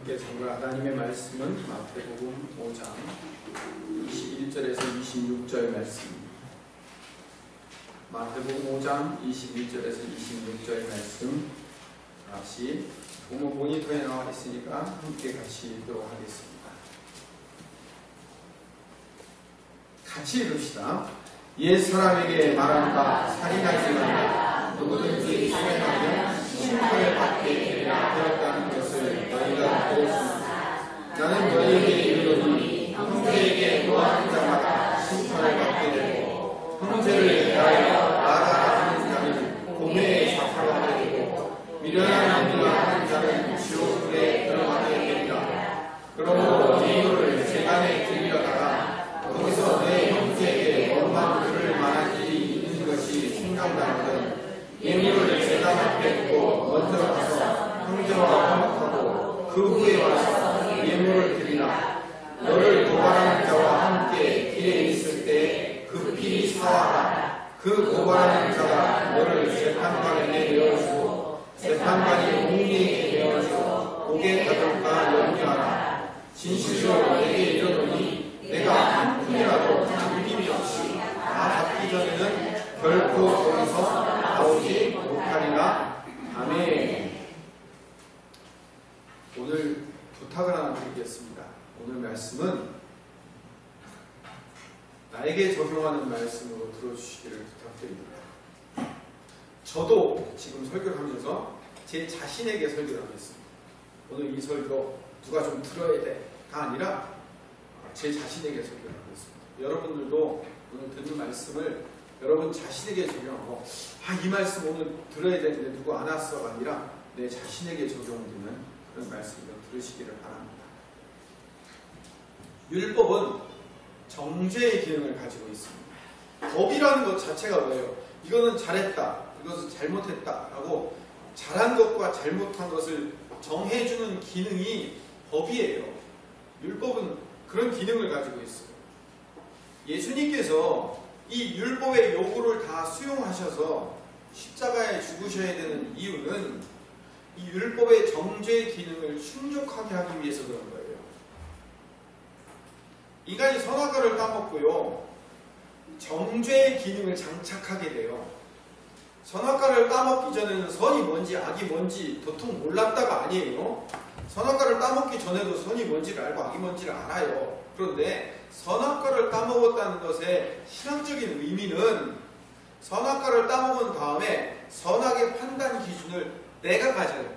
함께 정말 하나님의 말씀은 마태복음 5장 21절에서 26절 말씀입니다. 마태복음 5장 21절에서 26절 말씀 같이 부모 모니터에 나와 있으니까 함께 같이 읽도록 하겠습니다. 같이 읽읍시다. 옛 사람에게 말한다. 살인하지 말라. 누구든지 살인하면 심판을 받게 되리라 하였다는 것을 너희가 들었으나 나는 너희에게 이르노니 형제에게 노하는 자마다 심판을 받게 되고 형제를 대하여 나아가 하는 자는 공회에 잡혀가게 되고 미련한 일을 하는 자는 지옥에 들어가게 되리라. 그러므로 예물을 제단에 드리려다가 거기서 내 형제에게 원망 들을 만한 일이 있는 것이 생각나거든 예물을 제단 앞에 두고 먼저 가서 형제와 화목하고 그 후에 와서 예물을 드리라. 너를 고발하는 자와 함께 길에 있을 때 급히 사와라. 그 고발하는 자가 너를 재판관에게 내어주고 재판관이 공리에게 내어주고 옥에 가둘까 염려하라. 진실로 내게 이르노니 내가 한 푼이라도 남김이 없이 다 갚기 전에는 결코 거기서 나오지 못하리라. 아멘. 오늘 부탁을 하나 드리겠습니다. 오늘 말씀은 나에게 적용하는 말씀으로 들어주시기를 부탁드립니다. 저도 지금 설교를 하면서 제 자신에게 설교를 하겠습니다. 오늘 이 설교 누가 좀 들어야 돼가 아니라 제 자신에게 설교를 하겠습니다. 여러분들도 오늘 듣는 말씀을 여러분 자신에게 적용하고 이 말씀 오늘 들어야 되는데 누구 안 왔어가 아니라 내 자신에게 적용되는 그런 말씀을 들으시기를 바랍니다. 율법은 정죄의 기능을 가지고 있습니다. 법이라는 것 자체가 뭐예요? 이거는 잘했다, 이것은 잘못했다 라고 잘한 것과 잘못한 것을 정해주는 기능이 법이에요. 율법은 그런 기능을 가지고 있어요. 예수님께서 이 율법의 요구를 다 수용하셔서 십자가에 죽으셔야 되는 이유는 이 율법의 정죄 기능을 충족하게 하기 위해서 그런 거예요. 인간이 선악과를 따먹고요, 정죄의 기능을 장착하게 돼요. 선악과를 따먹기 전에는 선이 뭔지 악이 뭔지 도통 몰랐다가 아니에요. 선악과를 따먹기 전에도 선이 뭔지를 알고 악이 뭔지를 알아요. 그런데 선악과를 따먹었다는 것의 신앙적인 의미는 선악과를 따먹은 다음에 선악의 판단 기준을 내가 가져요.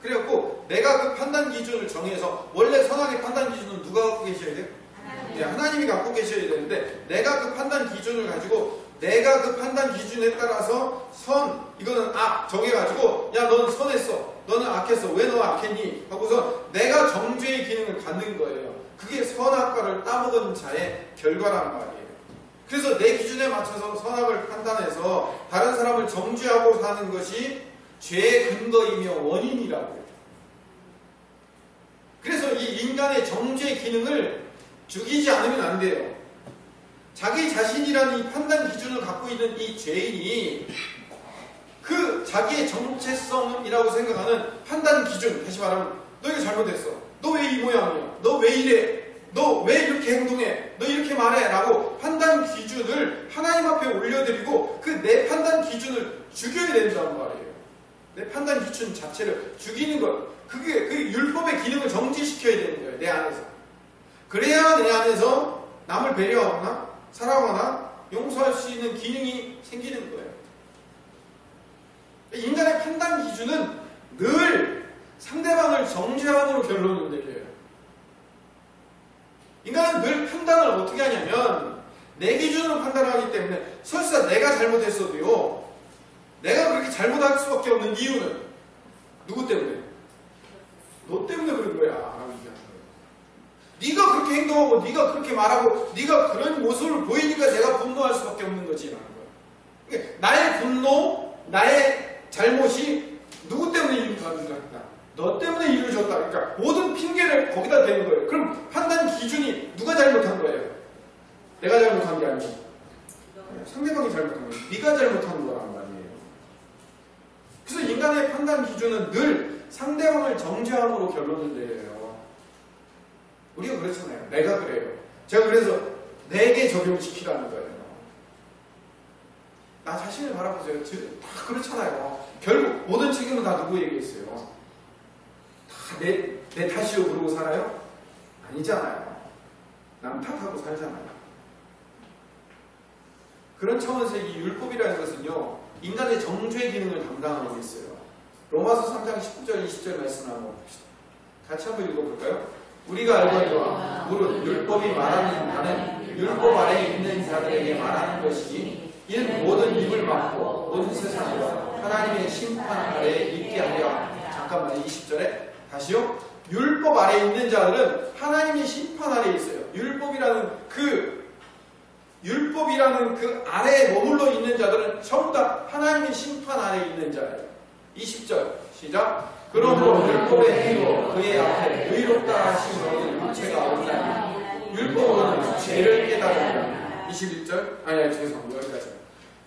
그래갖고 내가 그 판단 기준을 정해서, 원래 선악의 판단 기준은 누가 갖고 계셔야 돼요? 네, 하나님이 갖고 계셔야 되는데 내가 그 판단 기준을 가지고 내가 그 판단 기준에 따라서 선, 이거는 악 정해가지고 야 너는 선했어, 너는 악했어, 왜 너 악했니? 하고서 내가 정죄의 기능을 갖는 거예요. 그게 선악과를 따먹은 자의 결과란 말이에요. 그래서 내 기준에 맞춰서 선악을 판단해서 다른 사람을 정죄하고 사는 것이 죄의 근거이며 원인이라고 해요. 그래서 이 인간의 정죄 기능을 죽이지 않으면 안 돼요. 자기 자신이라는 이 판단 기준을 갖고 있는 이 죄인이 그 자기의 정체성이라고 생각하는 판단 기준, 다시 말하면 너 이거 잘못했어, 너 왜 이 모양이야, 너 왜 이래, 너 왜 이렇게 행동해, 너 이렇게 말해 라고 판단 기준을 하나님 앞에 올려드리고 그 내 판단 기준을 죽여야 된다는 말이에요. 내 판단 기준 자체를 죽이는 것, 그게 그 율법의 기능을 정지시켜야 되는 거예요. 내 안에서. 그래야 내 안에서 남을 배려하거나 사랑하거나 용서할 수 있는 기능이 생기는 거예요. 인간의 판단 기준은 늘 상대방을 정죄함으로 결론을 내려요. 인간은 늘 판단을 어떻게 하냐면 내 기준으로 판단하기 때문에 설사 내가 잘못했어도요, 내가 그렇게 잘못할 수밖에 없는 이유는 누구 때문에? 너 때문에 그런 거야 라고 얘기하는 거예요. 네가 그렇게 행동하고 네가 그렇게 말하고 네가 그런 모습을 보이니까 내가 분노할 수밖에 없는 거지 라는 거예요. 그러니까 나의 분노, 나의 잘못이 누구 때문에 이루어졌다? 너 때문에 이루어졌다. 그러니까 모든 핑계를 거기다 대는 거예요. 그럼 판단 기준이 누가 잘못한 거예요? 내가 잘못한 게 아니고 상대방이 잘못한 거예요. 네가 잘못한 거란 말이에요. 그래서 인간의 판단 기준은 늘 상대방을 정죄함으로 결론을 내려요. 우리가 그렇잖아요. 내가 그래요. 제가 그래서 내게 적용시키라는 거예요. 나 자신을 바라보세요. 다 그렇잖아요. 결국 모든 책임은 다 누구에게 있어요? 다 내 탓이요 그러고 살아요? 아니잖아요. 남 탓하고 살잖아요. 그런 차원에서 이 율법이라는 것은요, 인간의 정죄의 기능을 담당하고 있어요. 로마서 3장 19절 20절 말씀을 한번 봅시다. 같이 한번 읽어볼까요? 우리가 알거니와 무릇 율법이 말하는 바는 율법 아래에 있는 자들에게 말하는 것이니 이는 모든 입을 막고 모든 세상과 하나님의 심판 아래에 있게 하려. 잠깐만 20절에 다시요. 율법 아래에 있는 자들은 하나님의 심판 아래에 있어요. 율법이라는 그 아래에 머물러 있는 자들은 전부 다 하나님의 심판 아래에 있는 자예요. 20절 시작. 그러므로 율법의 행위로 그의 앞에 의롭다 하심으로는 육체가 없나니 율법으로는 죄를 깨달으라. 21절 죄송합니다. 여기까지.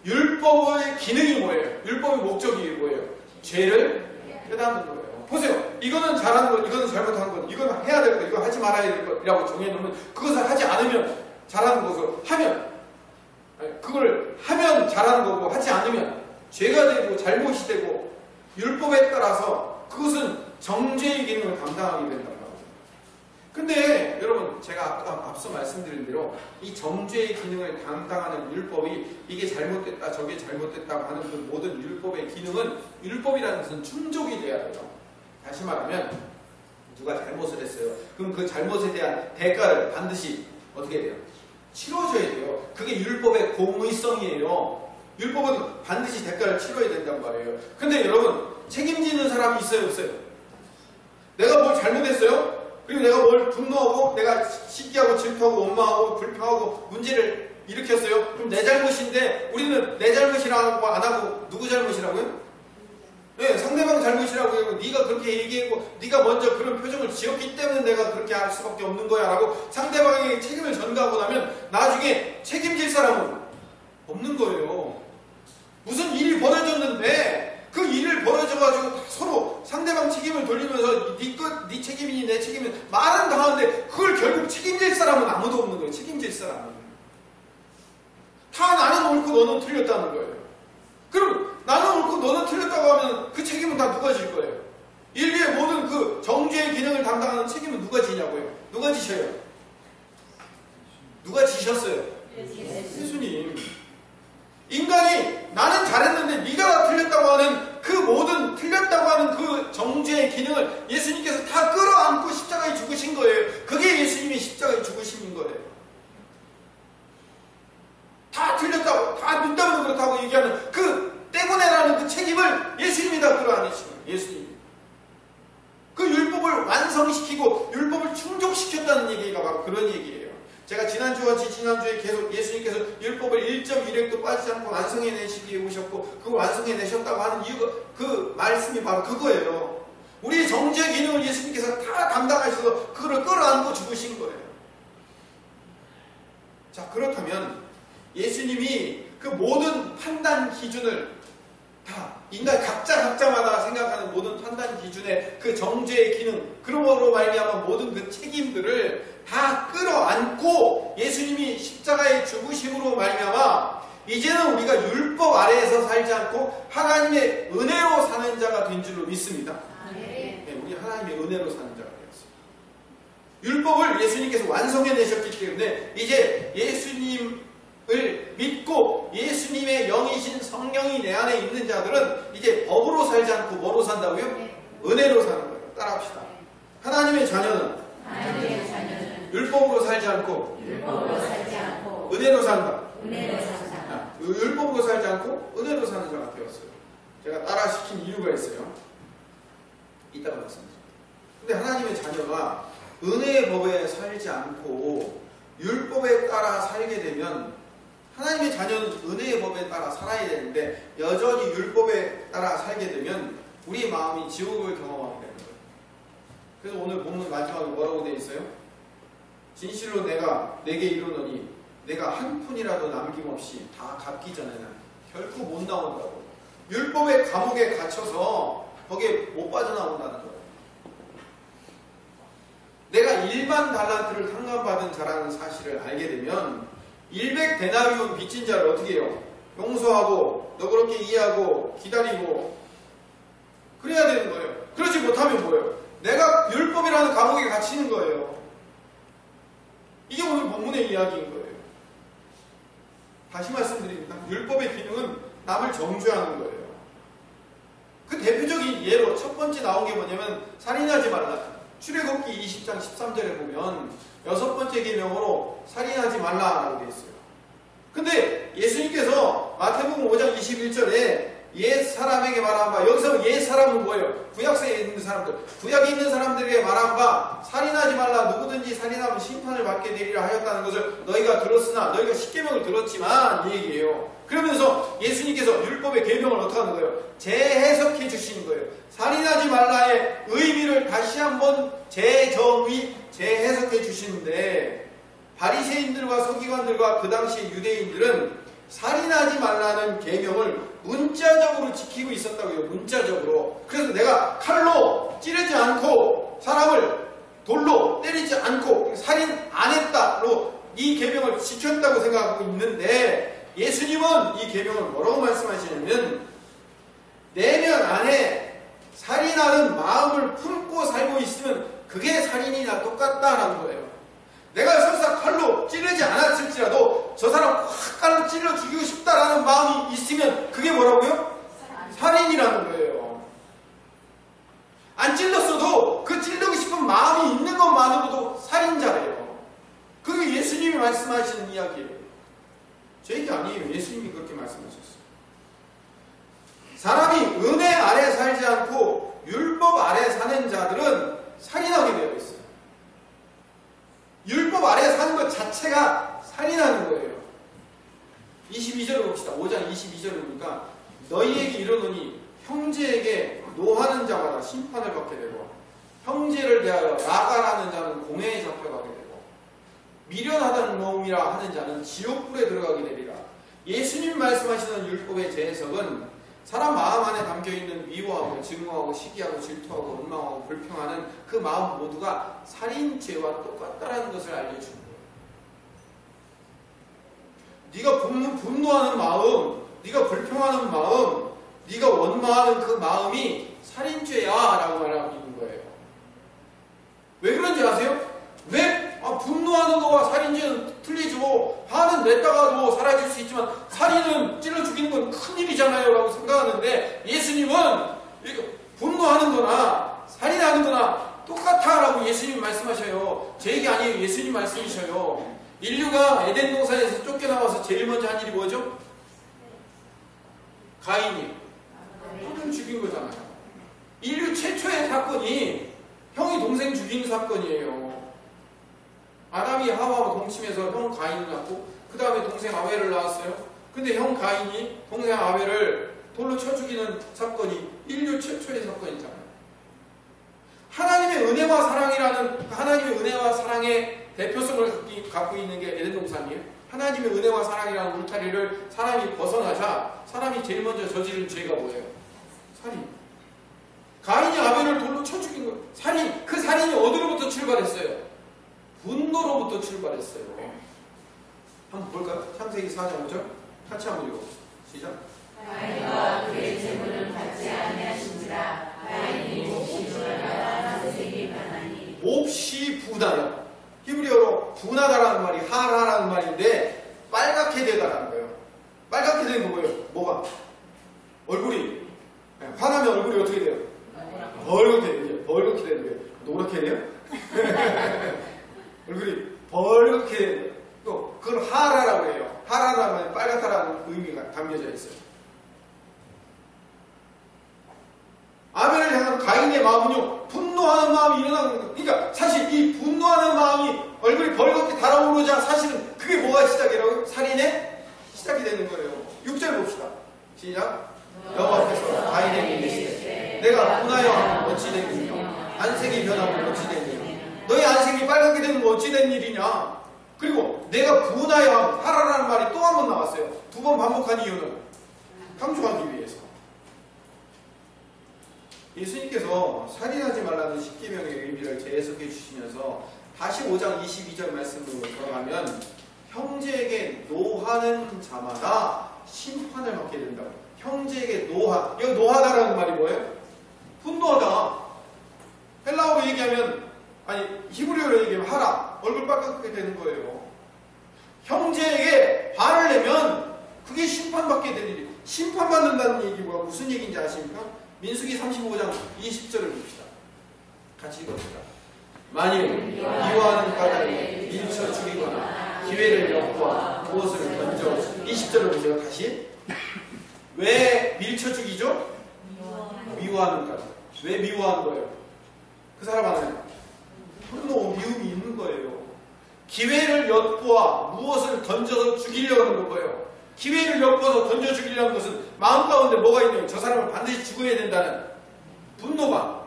율법의 기능이 뭐예요? 율법의 목적이 뭐예요? 죄를 깨닫는 거예요. 보세요. 이거는 잘하는 것, 이거는 잘못하는 것, 이거는 해야 될 것, 이거 하지 말아야 될 것이라고 정해놓으면 그것을 하지 않으면 잘하는 것을 그걸 하면 잘하는 거고 하지 않으면 죄가 되고 잘못이 되고 율법에 따라서 그것은 정죄의 기능을 담당하게 된다고 하거든요. 근데 여러분 제가 아까 앞서 말씀드린 대로 이 정죄의 기능을 담당하는 율법이 이게 잘못됐다 저게 잘못됐다고 하는 그 모든 율법의 기능은 율법이라는 것은 충족이 돼야 돼요. 다시 말하면 누가 잘못을 했어요. 그럼 그 잘못에 대한 대가를 반드시 어떻게 해야 돼요? 치러줘야 돼요. 그게 율법의 공의성이에요. 율법은 반드시 대가를 치러야 된단 말이에요. 근데 여러분 책임지는 사람이 있어요 없어요? 내가 뭘 잘못했어요? 그리고 내가 뭘 분노하고 내가 시기하고 질투하고 원망하고 불평하고 문제를 일으켰어요? 그럼 내 잘못인데 우리는 내 잘못이라고 안 하고 누구 잘못이라고요? 네, 상대방 잘못이라고 해요. 네가 그렇게 얘기했고 네가 먼저 그런 표정을 지었기 때문에 내가 그렇게 할 수밖에 없는 거야 라고 상대방에게 책임을 전가하고 나면 나중에 책임질 사람은 없는 거예요. 무슨 일이 벌어졌는데 그 일을 벌어져가지고 서로 상대방 책임을 돌리면서 네 책임이니 내 책임이니 말은 다 하는데 그걸 결국 책임질 사람은 아무도 없는 거예요. 책임질 사람은 다 나는 옳고 너는 틀렸다는 거예요. 그럼 나는 옳고 너는 틀렸다고 하면 그 책임은 다 누가 질 거예요? 인류의 모든 그 정죄의 기능을 담당하는 책임은 누가 지냐고요? 누가 지셔요? 누가 지셨어요? 예수님. 인간이 나는 잘했는데 네가 다 틀렸다고 하는 그 모든 틀렸다고 하는 그 정죄의 기능을 예수님께서 다 끌어안고 십자가에 죽으신 거예요. 그게 예수님이 십자가에 죽으신 거예요. 다 틀렸다고, 다 너 때문에 그렇다고 얘기하는 그 때문에라는 그 책임을 예수님이 다 끌어안으신 거예요. 예수님이. 그 율법을 완성시키고 율법을 충족시켰다는 얘기가 바로 그런 얘기예요. 제가 지난주와 지난주에 계속 예수님께서 율법을 1.1획도 빠지지 않고 완성해내시기에 오셨고 그걸 완성해내셨다고 하는 이유가 그 말씀이 바로 그거예요. 우리의 정죄 기능을 예수님께서 다 담당하셔서 그거를 끌어안고 죽으신 거예요. 자, 그렇다면 예수님이 그 모든 판단 기준을 다 인간 각자마다 생각하는 모든 판단 기준의 그 정죄의 기능, 그러므로 말미암아 모든 그 책임들을 다 끌어안고 예수님이 십자가의 죽으심으로 말미암아 이제는 우리가 율법 아래에서 살지 않고 하나님의 은혜로 사는 자가 된 줄로 믿습니다. 네, 우리 하나님의 은혜로 사는 자가 되었습니다. 율법을 예수님께서 완성해내셨기 때문에 이제 예수님을 믿고 예수님의 영이신 성령이 내 안에 있는 자들은 이제 법으로 살지 않고 뭐로 산다고요? 은혜로 사는 거예요. 따라합시다. 하나님의 자녀는 율법으로 살지 않고 은혜로 산다. 율법으로 살지 않고 은혜로 사는 자가 되었어요. 제가 따라시킨 이유가 있어요. 이따가 말씀드릴게요. 근데 하나님의 자녀가 은혜의 법에 살지 않고 율법에 따라 살게 되면 하나님의 자녀는 은혜의 법에 따라 살아야 되는데 여전히 율법에 따라 살게 되면 우리의 마음이 지옥을 경험하게 되는 거예요. 그래서 오늘 본문 마지막에 뭐라고 되어 있어요? 진실로 내가 내게 이르노니 내가 한 푼이라도 남김없이 다 갚기 전에는 결코 못 나온다고. 율법의 감옥에 갇혀서 거기에 못 빠져나온다는 거예요. 내가 1만 1만 달란트를 탕감받은 자라는 사실을 알게 되면 100데나리온 빚진 자를 어떻게 해요? 용서하고 너그럽게 이해하고 기다리고 그래야 되는 거예요. 그러지 못하면 뭐예요? 내가 율법이라는 감옥에 갇히는 거예요. 이게 오늘 본문의 이야기인 거예요. 다시 말씀드립니다. 율법의 기능은 남을 정죄하는 거예요. 그 대표적인 예로 첫 번째 나온 게 뭐냐면 살인하지 말라. 출애굽기 20장 13절에 보면 6번째 계명으로 살인하지 말라라고 되어 있어요. 근데 예수님께서 마태복음 5장 21절에 옛 사람에게 말한 바, 여기서 옛 사람은 뭐예요? 구약세에 있는 사람들, 구약에 있는 사람들에게 말한 바 살인하지 말라, 누구든지 살인하면 심판을 받게 되리라 하였다는 것을 너희가 들었으나 너희가 십계명을 들었지만 이 얘기예요. 그러면서 예수님께서 율법의 계명을 어떻게 하는 거예요? 재해석해 주시는 거예요. 살인하지 말라의 의미를 다시 한번 재해석해 주시는데, 바리새인들과 서기관들과 그 당시 유대인들은 살인하지 말라는 계명을 문자적으로 지키고 있었다고요. 문자적으로. 그래서 내가 칼로 찌르지 않고 사람을 돌로 때리지 않고 살인 안 했다로 이 계명을 지켰다고 생각하고 있는데, 예수님은 이 계명을 뭐라고 말씀하시냐면 내면 안에 살인하는 마음을 품고 살고 있으면 그게 살인이나 똑같다라는 거예요. 내가 설사 칼로 찌르지 않았을지라도 저 사람 확 칼로 찔러 죽이고 싶다라는 마음이 있으면 그게 뭐라고요? 살인이라는 거예요. 안 찔렀어도 그 찌르고 싶은 마음이 있는 것만으로도 살인자래요. 그게 예수님이 말씀하시는 이야기예요. 제 얘기 아니에요. 예수님이 그렇게 말씀하셨어요. 사람이 은혜 아래 살지 않고 율법 아래 사는 자들은 살인하게 되어 있어요. 율법 아래 사는 것 자체가 살인하는 거예요. 22절을 봅시다. 5장 22절을 보니까 너희에게 이르노니 형제에게 노하는 자마다 심판을 받게 되고 형제를 대하여 나가라는 자는 공회에 잡혀가게 되고 미련하다는 놈이라 하는 자는 지옥불에 들어가게 되리라. 예수님 말씀하시는 율법의 재해석은 사람 마음 안에 담겨있는 미워하고 증오하고 시기하고 질투하고 원망하고 불평하는 그 마음 모두가 살인죄와 똑같다는 것을 알려주는 거예요. 네가 분노하는 마음, 네가 불평하는 마음, 네가 원망하는 그 마음이 살인죄야 라고 말하고 있는 거예요. 왜 그런지 아세요? 왜? 분노하는 거와 살인죄는 틀리죠. 화는 냈다가도 사라질 수 있지만 살인은 찔러 죽이는 건 큰일이잖아요 라고 생각하는데, 예수님은 분노하는 거나 살인하는 거나 똑같아 라고 예수님이 말씀하셔요. 제 얘기 아니에요. 예수님 말씀이셔요. 인류가 에덴 동산에서 쫓겨나와서 제일 먼저 한 일이 뭐죠? 가인이 형을 죽인 거잖아요. 인류 최초의 사건이 형이 동생 죽인 사건이에요. 아담이 하와와 동침해서 형 가인을 낳고 그 다음에 동생 아벨을 낳았어요. 근데 형 가인이 동생 아벨을 돌로 쳐 죽이는 사건이 인류 최초의 사건이잖아요. 하나님의 은혜와 사랑이라는, 하나님의 은혜와 사랑의 대표성을 갖고 있는 게 에덴 동산이에요. 하나님의 은혜와 사랑이라는 울타리를 사람이 벗어나자 사람이 제일 먼저 저지른 죄가 뭐예요? 살인. 가인이 아벨을 돌로 쳐 죽인 거예요. 살인. 그 살인이 어디로부터 출발했어요? 분노로부터 출발했어요. 한번 볼까요? 창세기 4장 5절 같이 한번 읽어봅시다. 시작. 가인과 그의 재물을 받지 아니하신지라 가인이 몹시 분하여 자식이 많으니. 몹시 분하여. 히브리어로 분하다라는 말이 하라라는 말인데 빨갛게 되다라는 거예요. 빨갛게 되는 거 뭐예요? 뭐가? 얼굴이. 화나면 얼굴이 어떻게 돼요? 벌겋게 돼요. 벌겋게 되는 거예요. 노랗게 돼요? 얼굴이 벌겋게 되는 거예요. 또 그걸 하라라고 해요. 하라라는 말이 빨갛다라는 의미가 담겨져 있어요. 아벨을 향한 가인의 마음은요, 분노하는 마음이 일어나는 거예요. 그러니까 사실 이 분노하는 마음이 얼굴이 벌겋게 달아오르자 사실은 그게 뭐가 시작이라고요? 살인의 시작이 되는 거예요. 6절 봅시다. 시작. 여호와께서 가인에게 이르시되 내가 분하여 하면 어찌 되느냐, 안색이 변하면 어찌 되느냐, 너의 안색이 빨갛게 되는 건 어찌 된 일이냐. 그리고 내가 분하여 하면, 하라라는 말이 또 한 번 나왔어요. 2번 반복한 이유는 강조하기 위해서. 예수님께서 살인하지 말라는 십계명의 의미를 재해석해 주시면서 다시 5장 22절 말씀으로 돌아가면 형제에게 노하는 자마다 심판을 받게 된다고. 형제에게 노하. 이거 노하다라는 말이 뭐예요? 분노하다. 헬라어로 얘기하면, 아니 히브리어로 얘기하면 하라. 얼굴 빨갛게 되는 거예요. 형제에게 화를 내면 그게 심판받게 되는 일이에요. 심판받는다는 얘기가 무슨 얘기인지 아십니까? 민수기 35장 20절을 봅시다. 같이 읽어봅시다. 만일 미워하는 까닭에 밀쳐 죽이거나 기회를 엿보아 무엇을 던져 20절을 보세요. 다시. 왜 밀쳐 죽이죠? 미워하는 까닭. 왜 미워하는 거예요? 그 사람 안에 분노, 미움이 있는 거예요. 기회를 엿보아 무엇을 던져서 죽이려는 거예요. 기회를 엿보아서 던져 죽이려는 것은 마음 가운데 뭐가 있냐면 저 사람을 반드시 죽어야 된다는 분노가,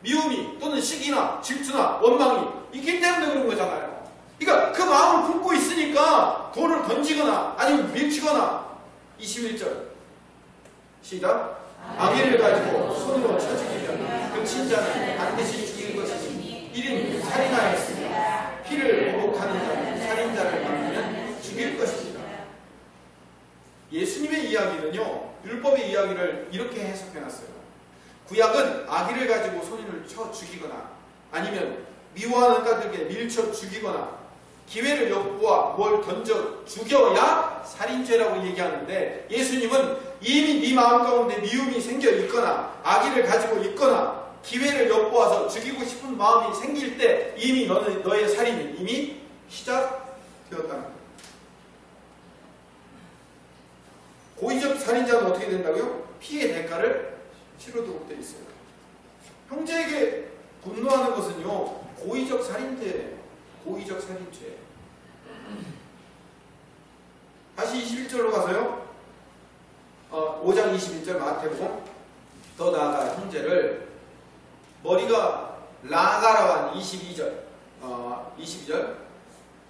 미움이 또는 시기나 질투나 원망이 있기 때문에 그런 거잖아요. 그러니까 그 마음을 품고 있으니까 돌을 던지거나 아니면 밀치거나. 21절 시작. 악의를 가지고 손으로 쳐 죽이면 그 친자는 반드시 죽일 것이니 1인 살인하였으며 피를 보복하는 자는 살인자를 막으면 죽일 것입니다. 예수님의 이야기는요, 율법의 이야기를 이렇게 해석해놨어요. 구약은 악의를 가지고 손인을 쳐 죽이거나 아니면 미워하는 까닭에 밀쳐 죽이거나 기회를 엿보아 뭘 던져 죽여야 살인죄라고 얘기하는데, 예수님은 이미 네 마음 가운데 미움이 생겨 있거나 악의를 가지고 있거나 기회를 엿보아서 죽이고 싶은 마음이 생길 때 이미 너의 살인이 이미 시작되었다는 거예요. 고의적 살인자는 어떻게 된다고요? 피해 대가를 치르도록 되어 있어요. 형제에게 분노하는 것은요, 고의적 살인죄예요. 고의적 살인죄. 다시 21절로 가서요. 5장 21절 마태복음. 더 나아가 형제를 머리가 라가라고 한 22절 22절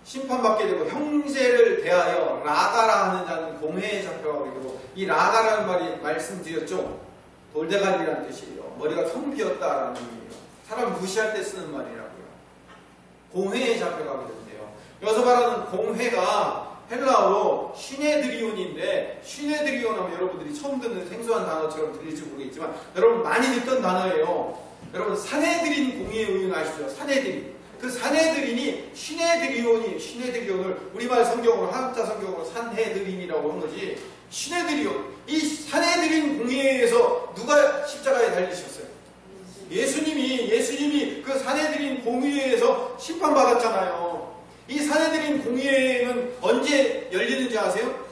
심판받게 되고 형제를 대하여 라가라 하는 자는 공회에 잡혀가게 되고, 이 라가라는 말이 말씀드렸죠. 돌대가리라는 뜻이에요. 머리가 텅 비었다라는 의미예요. 사람 무시할 때 쓰는 말이라고요. 공회에 잡혀가게 된대요. 여기서 말하는 공회가 헬라어로 시네드리온인데, 시네드리온 하면 여러분들이 처음 듣는 생소한 단어처럼 들릴지 모르겠지만 여러분 많이 듣던 단어예요. 여러분 사네드린 공의회 의원 아시죠? 사네드린. 그 사네드린이 시네드리온을 우리말 성경으로, 한자 성경으로 산헤드린이라고 한 거지. 시네드리온. 이 사네드린 공의회에서 누가 십자가에 달리셨어요? 예수님이 그 사네드린 공의회에서 심판받았잖아요. 이 사네드린 공의회는 언제 열리는지 아세요?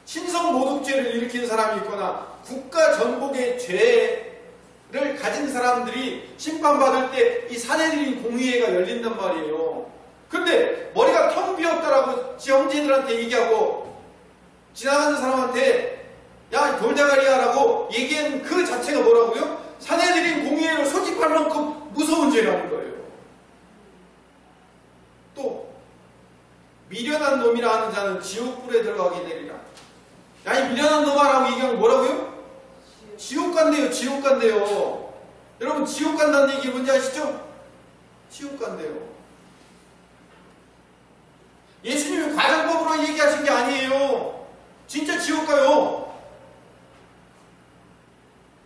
신성 모독죄를 일으킨 사람이 있거나 국가 전복의 죄를 가진 사람들이 심판받을 때 이 사내들인 공의회가 열린단 말이에요. 근데 머리가 텅 비었다라고 형제들한테 얘기하고 지나가는 사람한테 야 돌대가리야 라고 얘기한 그 자체가 뭐라고요? 사내들인 공의회를 소집할 만큼 무서운 죄라는 거예요. 또 미련한 놈이라 하는 자는 지옥불에 들어가게 되리라. 야 이 미련한 놈아 라고 얘기하면 뭐라고요? 지옥 간대요. 지옥 간대요. 여러분 지옥 간다는 얘기 뭔지 아시죠? 지옥 간대요. 예수님이 과장법으로 얘기하신 게 아니에요. 진짜 지옥 가요.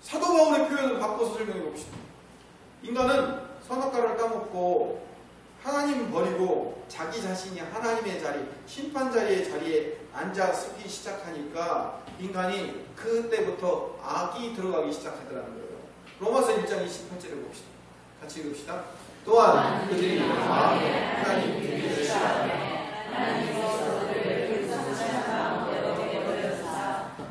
사도 바울의 표현을 바꿔서 설명해 봅시다. 인간은 선악과를 따먹고 하나님 버리고 자기 자신이 하나님의 자리, 심판 자리에 앉아 서기 시작하니까 인간이 그때부터 악이 들어가기 시작하더라는 거예요. 로마서 1장 28절을 봅시다. 같이 읽읍시다. 또한 그들이 마음에 하나님 계시를 싫어하며 하나님께서 그들을 불쌍하신 마음대로 내버려두사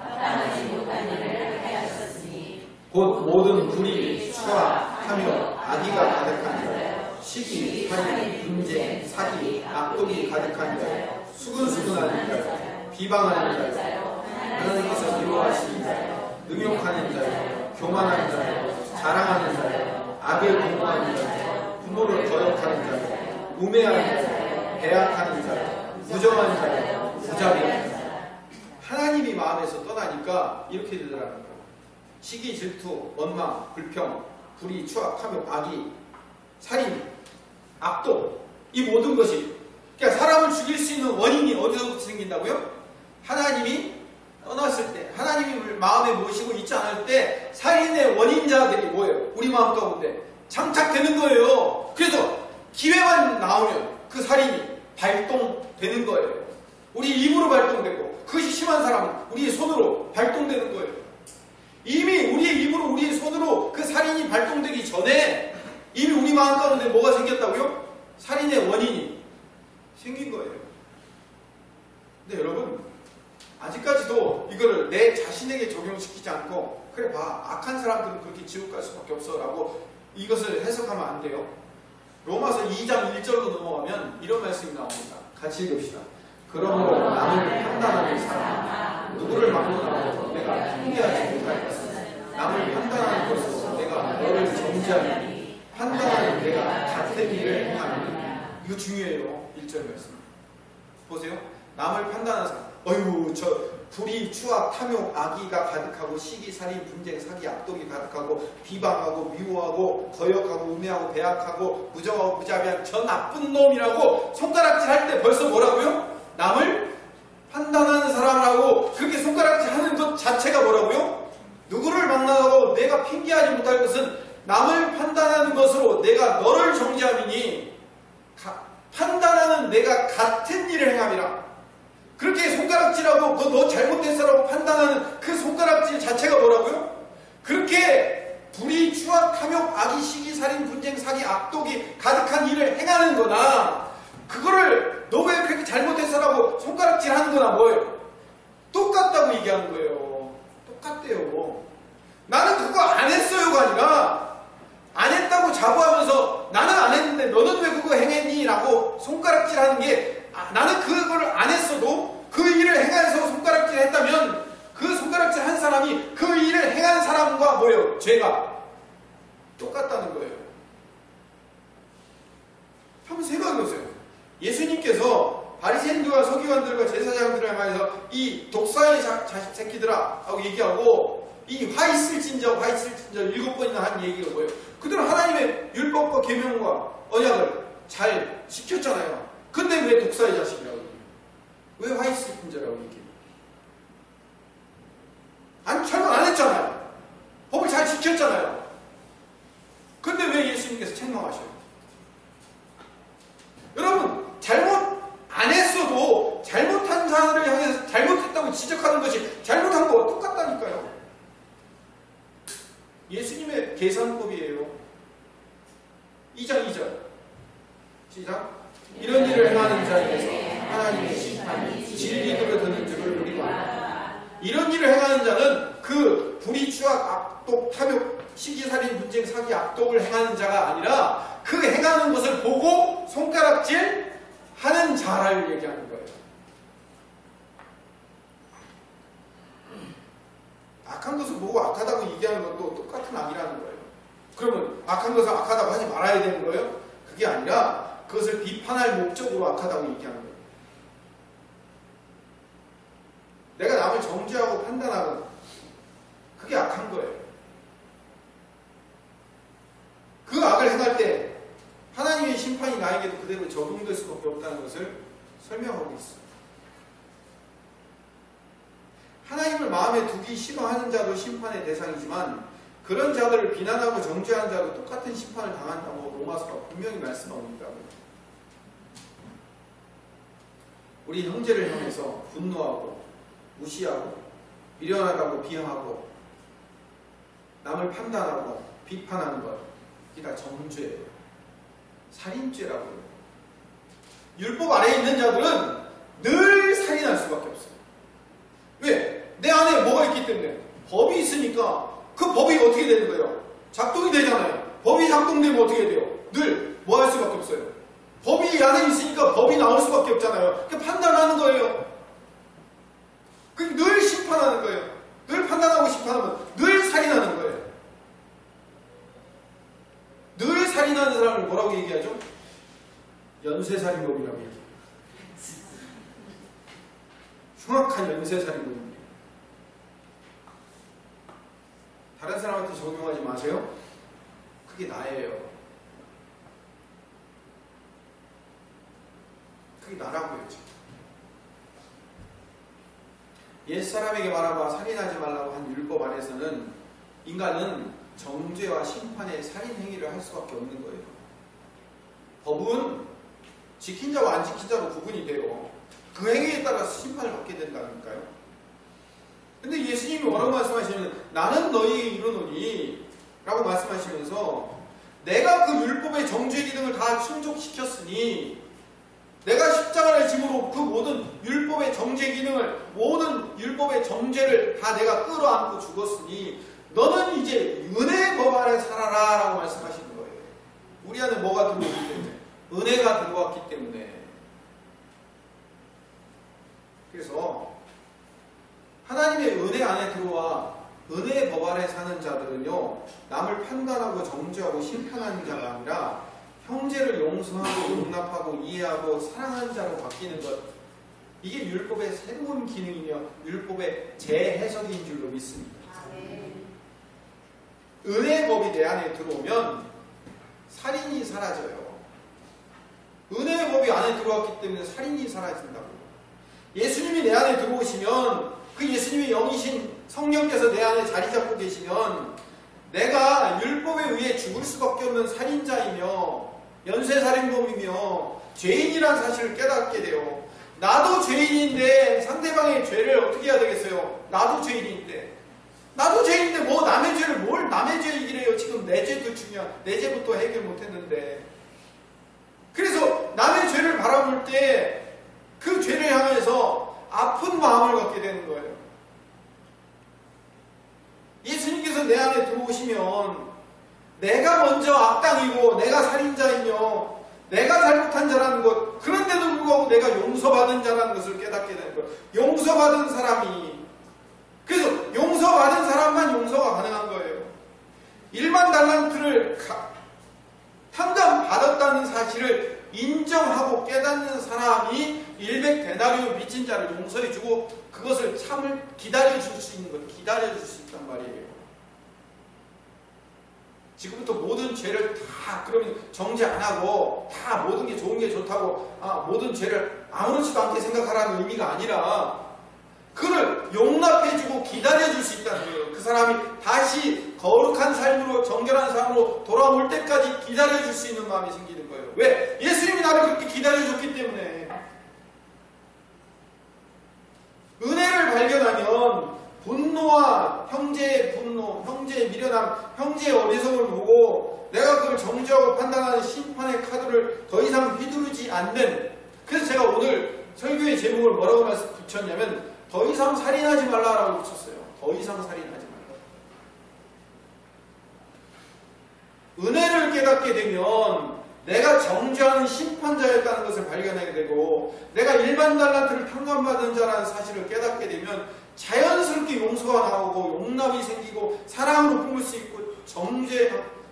합당하지 못한 일을 하였으니 곧 모든 불의, 추악, 악의가 가득한 자요, 시기, 살인, 분쟁, 사기, 악독이 가득한 자요, 수근수근하는 자요, 비방하는 자요, 하나님께서 미워하시는 자요, 능욕하는 자요, 교만하는 자요, 자랑하는 자요, 악을 공모하는 자요, 부모를 거역하는 자요, 우매하는 자요, 배약하는 자요, 부정한 자요, 부자비한 자요. 하나님이 마음에서 떠나니까 이렇게 되더라는 거예요. 시기, 질투, 원망, 불평, 불의, 추악, 탐욕, 악의, 살인, 악독, 이 모든 것이. 그러니까 사람을 죽일 수 있는 원인이 어디서부터 생긴다고요? 하나님이 떠났을 때, 하나님이 마음에 모시고 있지 않을 때 살인의 원인자들이 뭐예요? 우리 마음 가운데 장착되는 거예요. 그래서 기회만 나오면 그 살인이 발동되는 거예요. 우리 입으로 발동되고, 그것이 심한 사람은 우리의 손으로 발동되는 거예요. 이미 우리의 입으로, 우리의 손으로 그 살인이 발동되기 전에 이미 우리 마음 가운데 뭐가 생겼다고요? 살인의 원인이 생긴 거예요. 근데 여러분, 아직까지도 이거를 내 자신에게 적용시키지 않고, 그래 봐, 악한 사람들은 그렇게 지옥 갈 수밖에 없어 라고 이것을 해석하면 안 돼요. 로마서 2장 1절로 넘어가면 이런 말씀이 나옵니다. 같이 읽읍시다. 그러므로 남을 판단하는 사람, 누구를 막론하고 내가 핑계하지 못할 것은 남을 판단하는 것으로 내가 너를 정죄하니 판단하는 내가 같은 일을 행하느냐. 이거 중요해요. 1절 말씀 보세요. 남을 판단하는 사람, 어휴, 저 불의, 추악, 탐욕, 악의가 가득하고 시기, 살인, 분쟁, 사기, 악독이 가득하고 비방하고 미워하고 거역하고 우매하고 배악하고 무정하고 무자비한 저 나쁜 놈이라고 손가락질 할 때 벌써 뭐라고요? 남을 판단하는 사람이라고 그렇게 손가락질 하는 것 자체가 뭐라고요? 누구를 만나고 내가 핑계하지 못할 것은 남을 판단하는 것으로 내가 너를 정죄함이니 판단하는 내가 같은 일을 행함이라. 그렇게 손가락질하고 너 잘못했어라고 판단하는 그 손가락질 자체가 뭐라고요? 그렇게 불의, 추악, 탐욕, 악의, 시기, 살인, 분쟁, 사기, 악독이 가득한 일을 행하는 거나, 그거를 너 왜 그렇게 잘못했어라고 손가락질하는 거나 뭐예요? 똑같다고 얘기하는 거예요. 똑같대요. 나는 그거 안 했어요가 아니라 안 했다고 자부하면서 나는 안 했는데 너는 왜 그거 행했니? 라고 손가락질하는 게, 나는 그거를 안 했어도 그 일을 행해서 손가락질 했다면 그 손가락질 한 사람이 그 일을 행한 사람과 뭐예요? 죄가 똑같다는 거예요. 한번 생각해보세요. 예수님께서 바리새인들과 서기관들과 제사장들을 향해서 이 독사의 자식 새끼들아 하고 얘기하고, 이 화 있을진저 7번이나 한 얘기가 뭐예요? 그들은 하나님의 율법과 계명과 언약을 잘 지켰잖아요. 근데 왜 독사의 자식이라고 얘기해요? 왜 화 있을진저라고 얘기해요? 아니, 잘못 안 했잖아요. 법을 잘 지켰잖아요. 근데 왜 예수님께서 책망하셔요? 여러분, 잘못 안 했어도 잘못한 자를 향해서 잘못했다고 지적하는 것이 잘못한 거와 똑같다니까요. 예수님의 계산법이에요. 2장 2절 시작. 이런 일을 행하는 자에게서 하나님의 심판이 진리대로 드는 줄을 우리가 안다. 이런 일을 행하는 자는 그 불의, 추악, 악독, 탐욕, 시기살인, 분쟁, 사기, 악독을 행하는 자가 아니라 그 행하는 것을 보고 손가락질 하는 자를 얘기하는 거예요. 악한 것을 보고 악하다고 얘기하는 것도 똑같은 악이라는 거예요. 그러면 악한 것을 악하다고 하지 말아야 되는 거예요? 그게 아니라 그것을 비판할 목적으로 악하다고 얘기하는 거예요. 내가 남을 정죄하고 판단하고, 그게 악한 거예요. 그 악을 행할 때 하나님의 심판이 나에게도 그대로 적용될 수밖에 없다는 것을 설명하고 있어요. 하나님을 마음에 두기 싫어하는 자도 심판의 대상이지만 그런 자들을 비난하고 정죄하는 자도 똑같은 심판을 당한다고 로마서가 분명히 말씀하고 있다고요. 우리 형제를 향해서 분노하고 무시하고 미련하다고 비하하고 남을 판단하고 비판하는 것, 이게 다 정죄예요. 살인죄라고요. 율법 아래에 있는 자들은 늘 살인할 수밖에 없어요. 왜? 내 안에 뭐가 있기 때문에. 법이 있으니까 그 법이 어떻게 되는 거예요? 작동이 되잖아요. 법이 작동되면 어떻게 돼요? 늘 뭐 할 수밖에 없어요. 법이 안에 있으니까 법이 나올 수밖에 없잖아요. 그러니까 판단하는 거예요. 늘 심판하는 거예요. 늘 판단하고 심판하면 늘 살인하는 거예요. 늘 살인하는 사람을 뭐라고 얘기하죠? 연쇄살인범이라고 얘기해요. 흉악한 연쇄살인범입니다. 다른 사람한테 적용하지 마세요. 그게 나예요. 그게 나라고요. 옛사람에게 말하봐 살인하지 말라고 한 율법 안에서는 인간은 정죄와 심판의 살인 행위를 할 수밖에 없는 거예요. 법은 지킨 자와 안 지킨 자로 구분이 돼요. 그 행위에 따라서 심판을 받게 된다니까요. 근데 예수님이 뭐라고 말씀하시면 나는 너희에게 이르노니 라고 말씀하시면서 내가 그 율법의 정죄 기능을 다 충족시켰으니 내가 십자가를 짐으로 그 모든 율법의 정죄 기능을 모든 율법의 정죄를 다 내가 끌어안고 죽었으니 너는 이제 은혜의 법 아래 살아라 라고 말씀하시는 거예요. 우리 안에 뭐가 들어오기 때문에? 은혜가 들어왔기 때문에. 그래서 하나님의 은혜 안에 들어와 은혜의 법 아래 사는 자들은요 남을 판단하고 정죄하고 심판하는 자가 아니라 형제를 용서하고 용납하고 이해하고 사랑하는 자로 바뀌는 것, 이게 율법의 새로운 기능이며 율법의 재해석인 줄로 믿습니다. 은혜의 법이 내 안에 들어오면 살인이 사라져요. 은혜의 법이 안에 들어왔기 때문에 살인이 사라진다고. 예수님이 내 안에 들어오시면 그 예수님의 영이신 성령께서 내 안에 자리 잡고 계시면 내가 율법에 의해 죽을 수밖에 없는 살인자이며 연쇄살인범이며 죄인이라는 사실을 깨닫게 돼요. 나도 죄인인데 상대방의 죄를 어떻게 해야 되겠어요? 나도 죄인인데 뭐 남의 죄를 뭘 남의 죄 얘기를 해요. 지금 내 죄도 중요한 내 죄부터 해결 못했는데. 그래서 남의 죄를 바라볼 때 그 죄를 향해서 아픈 마음을 갖게 되는 거예요. 예수님께서 내 안에 들어오시면 내가 먼저 악당이고 내가 살인자이며 내가 잘못한 자라는 것, 그런데도 불구하고 내가 용서받은 자라는 것을 깨닫게 되는 거예요. 용서받은 사람이, 그래서 용서받은 사람만 용서가 가능한 거예요. 1만 달란트를 탕감받았다는 사실을 인정하고 깨닫는 사람이 100데나리온 빚진 자를 용서해주고 그것을 참을 기다려줄 수 있는 것, 기다려줄 수 있단 말이에요. 지금부터 모든 죄를 다 그러면 정죄 안 하고 다 모든 게 좋은 게 좋다고 모든 죄를 아무렇지도 않게 생각하라는 의미가 아니라 그를 용납해주고 기다려줄 수 있다는 거예요. 그 사람이 다시 거룩한 삶으로 정결한 삶으로 돌아올 때까지 기다려줄 수 있는 마음이 생기는 거예요. 왜? 예수님이 나를 그렇게 기다려줬기 때문에. 은혜를 발견하면 분노와 형제의 분노, 형제의 미련함, 형제의 어리석음을 보고 내가 그걸 정죄하고 판단하는 심판의 카드를 더 이상 휘두르지 않는, 그래서 제가 오늘 설교의 제목을 뭐라고 붙였냐면 더 이상 살인하지 말라라고 붙였어요. 더 이상 살인하지 말라. 은혜를 깨닫게 되면 내가 정죄하는 심판자였다는 것을 발견하게 되고 내가 1만 달란트를 탕감받은 자라는 사실을 깨닫게 되면 자연스럽게 용서가 나오고 용납이 생기고 사랑으로 품을 수 있고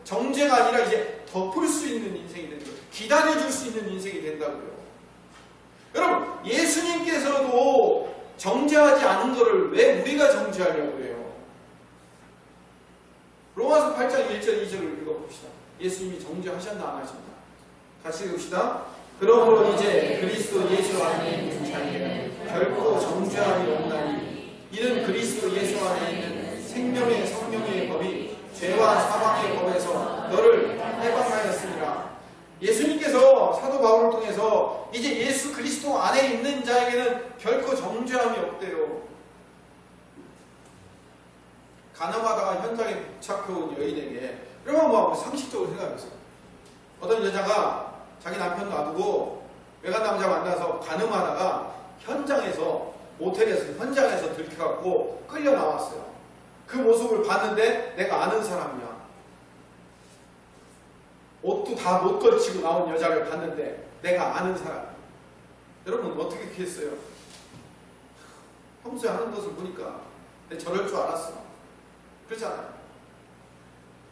정죄가 아니라 이제 덮을 수 있는 인생이 되는 거예요. 기다려줄 수 있는 인생이 된다고요. 여러분, 예수님께서도 정죄하지 않은 것을 왜 우리가 정죄하려고 해요? 로마서 8장 1절 2절을 읽어봅시다. 예수님이 정죄하셨나 안 하셨나? 같이 읽읍시다. 그러므로 이제 그리스도 예수 안에 있는 자에게는 결코 정죄함이 없나니 이는 그리스도 예수 안에 있는 생명의 성령의 법이 죄와 사망의 법에서 너를 해방하였습니다. 예수님께서 사도 바울을 통해서 이제 예수 그리스도 안에 있는 자에게는 결코 정죄함이 없대요. 가늠하다가 현장에 붙잡혀온 여인에게, 여러분 뭐 상식적으로 생각해보세요. 어떤 여자가 자기 남편 놔두고 외간 남자 만나서 가늠하다가 현장에서 모텔에서 현장에서 들켜갖고 끌려 나왔어요. 그 모습을 봤는데 내가 아는 사람이야. 옷도 다 못 걸치고 나온 여자를 봤는데 내가 아는 사람. 여러분 어떻게 했어요? 평소에 하는 것을 보니까 내가 저럴 줄 알았어. 그렇잖아요.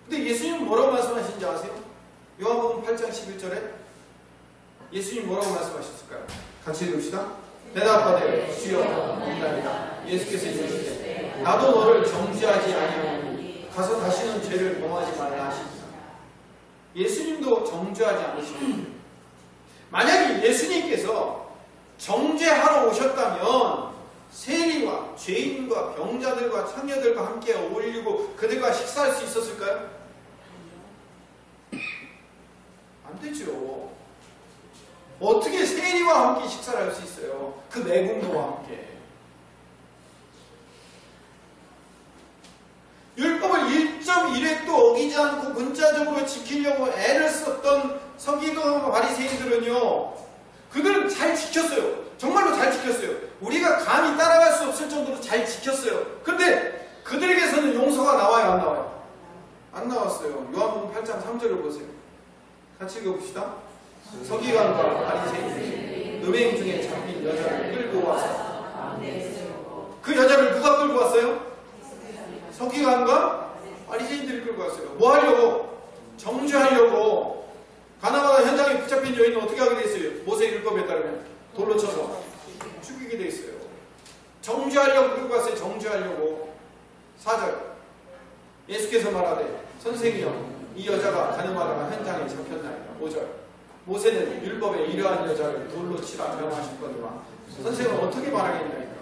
근데 예수님은 뭐라고 말씀하시는지 아세요? 요한복음 8장 11절에 예수님 뭐라고 말씀하셨을까요? 같이 읽읍시다. 대답하되 주여 없나이다. 예수께서 이르시되 나도 너를 정죄하지 아니하노니 가서 다시는 죄를 범하지 말라 하십니다. 예수님도 정죄하지 않으십니다. 만약에 예수님께서 정죄하러 오셨다면 세리와 죄인과 병자들과 창녀들과 함께 어울리고 그들과 식사할 수 있었을까요? 안 되죠. 어떻게 세리와 함께 식사를 할 수 있어요? 그 매국노와 함께. 율법을 1.1획도 어기지 않고 문자적으로 지키려고 애를 썼던 서기관과 바리새인들은요, 그들은 잘 지켰어요. 정말로 잘 지켰어요. 우리가 감히 따라갈 수 없을 정도로 잘 지켰어요. 그런데 그들에게서는 용서가 나와요, 안 나와요? 안 나왔어요. 요한복음 8장 3절을 보세요. 같이 읽어봅시다. 서기관과 바리새인들이 음행 중에 잡힌 여자를 끌고 와서, 그 여자를 누가 끌고 왔어요? 서기관과 바리새인들이 끌고 왔어요. 뭐 하려고? 정죄하려고. 가나마나 현장에 붙잡힌 여인은 어떻게 하게 돼 있어요? 모세 율법에 따르면 돌로 쳐서 죽이게 돼 있어요. 정죄하려고 끌고 왔어요. 정죄하려고. 4절 예수께서 말하되 선생이여, 이 여자가 가늠하다가 현장에 잡혔나이다. 5절 모세는 율법에 이러한 여자를 돌로 치라 명하셨거니와 선생은 어떻게 말하겠나이까.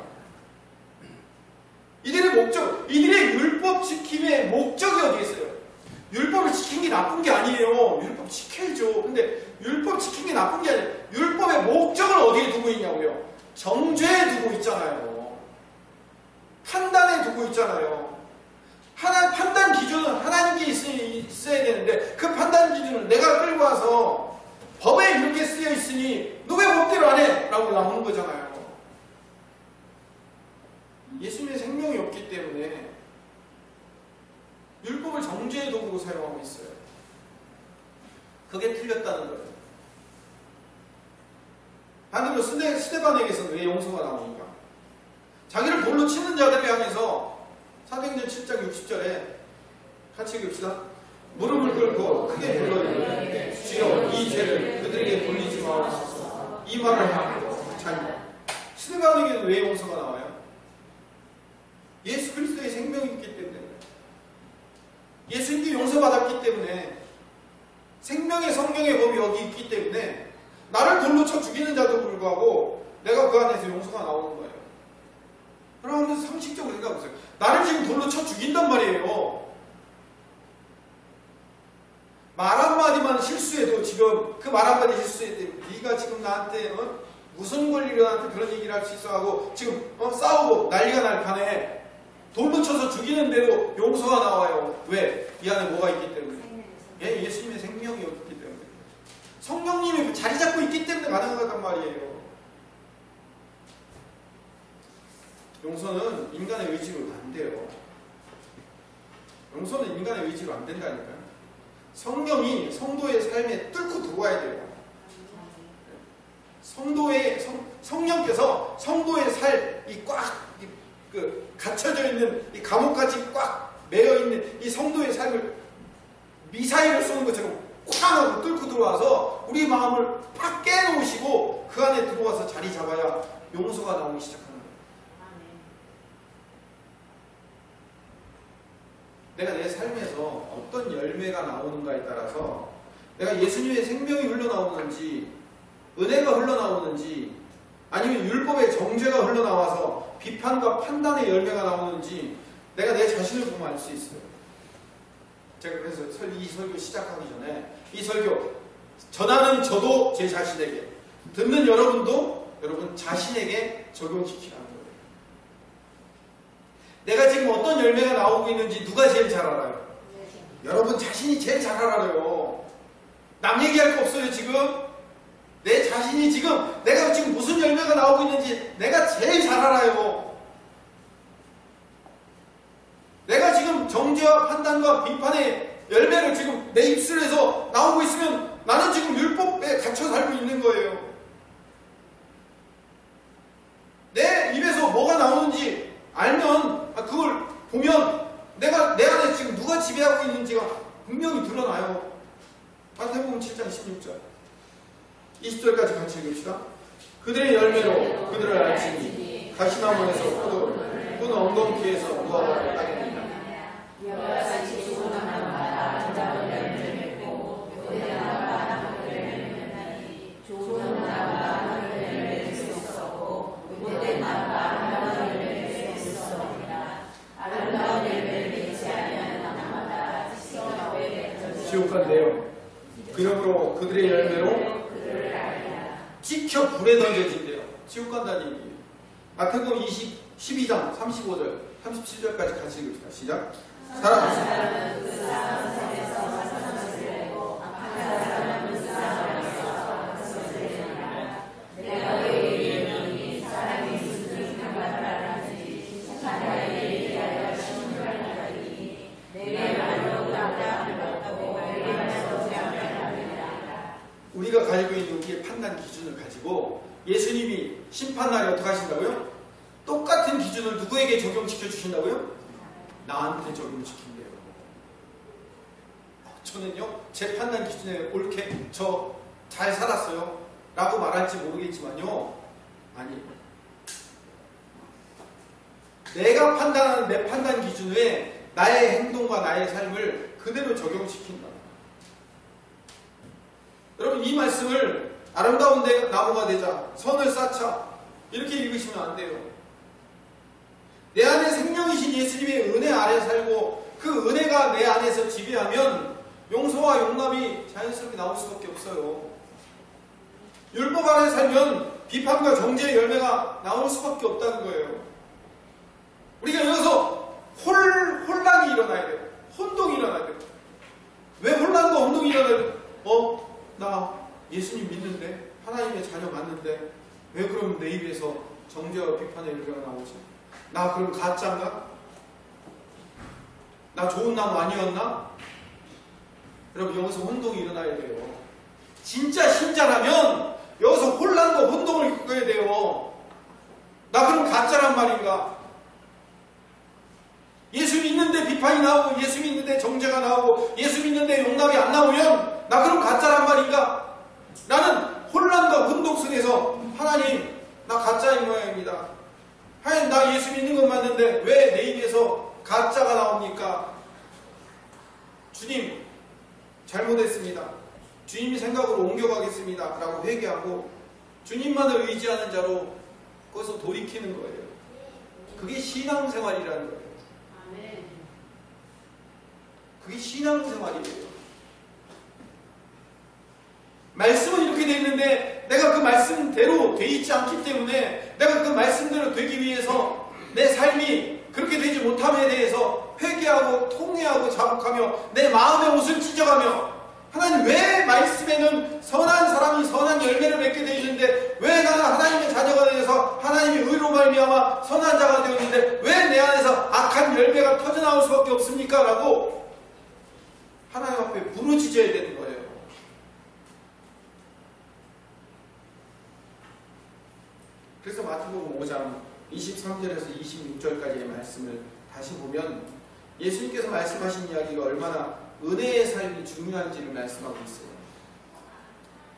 이들의 목적, 이들의 율법 지킴의 목적이 어디에 있어요? 율법을 지킨 게 나쁜 게 아니에요. 율법 지켜야죠. 근데 율법 지킨 게 나쁜 게 아니에요. 율법의 목적을 어디에 두고 있냐고요? 정죄에 두고 있잖아요. 판단에 두고 있잖아요. 판단 기준은 하나님께 있어야 되는데 그 판단 기준을 내가 끌고 와서 법에 이렇게 쓰여 있으니 너 왜 법대로 안 해? 라고 나오는 거잖아요. 예수님의 생명이 없기 때문에 율법을 정죄의 도구로 사용하고 있어요. 그게 틀렸다는 거예요. 반대로 스데반에게서는 왜 용서가 나오니까? 자기를 돌로 치는 자들을 향해서 사도행전 7장 60절에 같이 읽읍시다. 무릎을 꿇고 크게 불러 이르되 주여 이 죄를 그들에게 돌리지 마옵소서. 이 말을 하고 자기 스데반에게는 왜 용서가 나와요? 예수 그리스도의 생명이 있기 때문에, 예수님께 용서받았기 때문에, 생명의 성경의 법이 여기 있기 때문에 나를 돌로 쳐 죽이는 자도 불구하고 내가 그 안에서 용서가 나오는 거예요. 그러면 상식적으로 생각해보세요. 나를 지금 돌로 쳐 죽인단 말이에요. 말 한마디만 실수해도 지금 그 말 한마디 실수해도 네가 지금 나한테 무슨 권리로 나한테 그런 얘기를 할 수 있어 하고 지금 싸우고 난리가 날 판에 돌로 쳐서 죽이는 대로 용서가 나와요. 왜? 이 안에 뭐가 있기 때문에. 예, 예수님의 생명이 없기 때문에. 성령님이 자리 잡고 있기 때문에 가능하단 말이에요. 용서는 인간의 의지로 안 돼요. 용서는 인간의 의지로 안 된다니까요. 성령이 성도의 삶에 뚫고 들어와야 돼요. 성령께서 성도의 삶이 꽉 갇혀져 있는 이 감옥같이 꽉 매여 있는 이 성도의 삶을 미사일을 쏘는 것처럼 쾅 하고 뚫고 들어와서 우리 마음을 팍 깨놓으시고 그 안에 들어와서 자리 잡아야 용서가 나오기 시작하는 거예요. 내가 내 삶에서 어떤 열매가 나오는가에 따라서 내가 예수님의 생명이 흘러나오는지, 은혜가 흘러나오는지, 아니면 율법의 정죄가 흘러나와서 비판과 판단의 열매가 나오는지 내가 내 자신을 보면 알 수 있어요. 제가 그래서 이 설교 시작하기 전에 이 설교 전하는 저도 제 자신에게, 듣는 여러분도 여러분 자신에게 적용시키라는 거예요. 내가 지금 어떤 열매가 나오고 있는지 누가 제일 잘 알아요? 여러분 자신이 제일 잘 알아요. 남 얘기할 거 없어요. 지금 내 자신이 지금 내가 지금 무슨 열매가 나오고 있는지 내가 제일 잘 알아요. 내가 지금 정죄와 판단과 비판의 열매를 지금 내 입술에서 나오고 있으면 나는 지금 율법에 갇혀 살고 있는 거예요. 내 입에서 뭐가 나오는지 알면, 그걸 보면 내 안에 지금 누가 지배하고 있는지가 분명히 드러나요. 마태복음 7장 16절 20절까지 같이 읽읍시다. 그들의 열매로 그들을 알지니 가시나무에서 포도를 또는 엉겅퀴에서 무화과를 따릅니다. 그러므로 그들의 열매로 찍혀 불에 던져진대요. 지옥 간다는 얘기예요. 마태복음 12장 35절 37절까지 같이 읽읍시다. 시작. 사람 우리가 가지고 있는 우리의 판단 기준을 가지고 예수님이 심판날에 어떻게 하신다고요? 똑같은 기준을 누구에게 적용시켜 주신다고요? 나한테 적용시킨대요. 저는요, 제 판단 기준에 옳게 저 잘 살았어요 라고 말할지 모르겠지만요, 아니, 내가 판단하는 내 판단 기준에 나의 행동과 나의 삶을 그대로 적용시킨다. 여러분, 이 말씀을 아름다운 나무가 되자, 선을 쌓자, 이렇게 읽으시면 안 돼요. 내 안에 생명이신 예수님의 은혜 아래 살고 그 은혜가 내 안에서 지배하면 용서와 용납이 자연스럽게 나올 수밖에 없어요. 율법 안에 살면 비판과 정죄의 열매가 나올 수밖에 없다는 거예요. 우리가 여기서 혼란이 일어나야 돼요. 혼동이 일어나야 돼요. 왜 혼란과 혼동이 일어나야 돼요? 나 예수님 믿는데, 하나님의 자녀 맞는데 왜 그럼 내 입에서 정죄와 비판의 열매가 나오지? 나 그럼 가짜인가? 나 좋은 나무 아니었나? 여러분, 여기서 혼동이 일어나야 돼요. 진짜 신자라면 여기서 혼란과 혼동을 겪어야 돼요. 나 그럼 가짜란 말인가? 예수 믿는데 비판이 나오고, 예수 믿는데 정죄가 나오고, 예수 믿는데 용납이 안 나오면 나 그럼 가짜란 말인가? 나는 혼란과 혼동 속에서 하나님, 나 가짜인 모양입니다. 하나님, 나 예수 믿는 건 맞는데 왜 내 입에서 가짜가 나옵니까? 주님, 잘못했습니다. 주님이 생각으로 옮겨가겠습니다 라고 회개하고 주님만을 의지하는 자로 거기서 돌이키는 거예요. 그게 신앙생활이라는 거예요. 그게 신앙생활이에요. 말씀은 이렇게 되어 있는데 내가 그 말씀대로 되어 있지 않기 때문에, 내가 그 말씀대로 되기 위해서 내 삶이 그렇게 되지 못함에 대해서 회개하고 통회하고 자복하며 내 마음의 옷을 찢어가며, 하나님, 왜 말씀에는 선한 사람이 선한 열매를 맺게 되어 있는데 왜 나는 하나님의 자녀가 되어서 하나님의 의로 말미암아 선한 자가 되었는데 왜 내 안에서 악한 열매가 터져나올 수밖에 없습니까? 라고 하나님 앞에 부르짖어야 되는 거예요. 그래서 마태복음 5장 23절에서 26절까지의 말씀을 다시 보면 예수님께서 말씀하신 이야기가 얼마나 은혜의 삶이 중요한지를 말씀하고 있어요.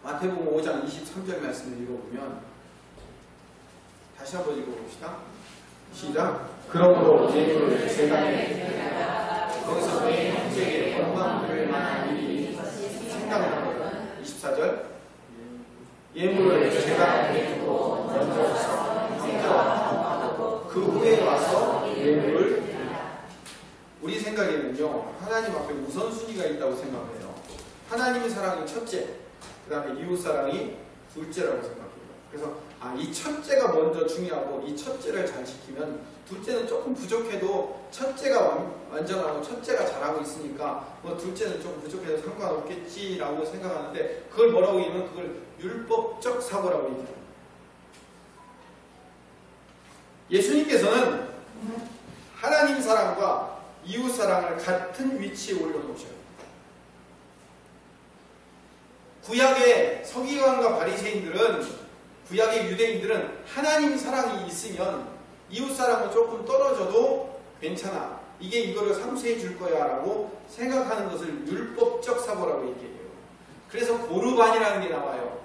마태복음 5장 23절 말씀을 읽어보면, 다시 한번 읽어봅시다. 시작. 그러므로 예물을 제단에 거기서 내 형제에게 영광 드릴 만한 일이 생각나거든. 24절. 예물을 제단에 두고 먼저 형제와 그 후에 와서 예물을, 우리 생각에는요, 하나님 앞에 우선순위가 있다고 생각해요. 하나님의 사랑이 첫째, 그 다음에 이웃사랑이 둘째라고 생각해요. 그래서 이 첫째가 먼저 중요하고 이 첫째를 잘 지키면 둘째는 조금 부족해도 첫째가 완전하고 첫째가 잘하고 있으니까 뭐 둘째는 조금 부족해도 상관없겠지라고 생각하는데, 그걸 뭐라고 얘기하면 그걸 율법적 사고라고 얘기해요. 예수님께서는 하나님 사랑과 이웃 사랑을 같은 위치에 올려놓으셔요. 구약의 서기관과 바리새인들은, 구약의 유대인들은 하나님 사랑이 있으면 이웃 사랑은 조금 떨어져도 괜찮아, 이게 이거를 상쇄해 줄 거야 라고 생각하는 것을 율법적 사고라고 얘기해요. 그래서 고르반이라는 게 나와요.